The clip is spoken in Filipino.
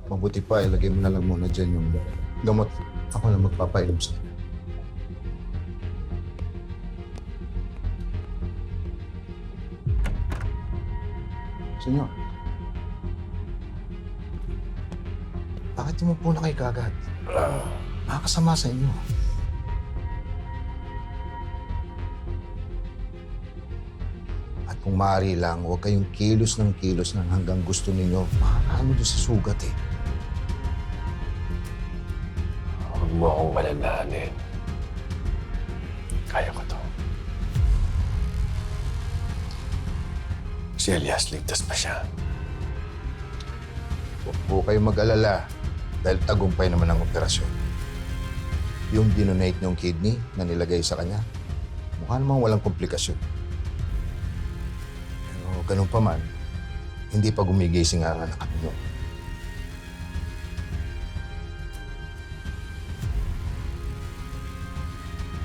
Mabuti pa, ilagay mo na lang muna dyan yung gamot. Ako na magpapainom sa'yo. Senyor, bakit di mo po na kayo kagad? Nakakasama sa inyo. At kung maaari lang, huwag kayong kilos ng hanggang gusto ninyo. Makakaano doon sa sugat eh. Huwag mo akong malalahanin. Kaya ko to. Si Elias, ligtas pa siya. Huwag po kayong mag-alala dahil tagumpay naman ang operasyon. Yung dinonate niyong kidney na nilagay sa kanya, mukha namang walang komplikasyon. Pero ganun pa man, hindi pa gumigising ang anak niyo.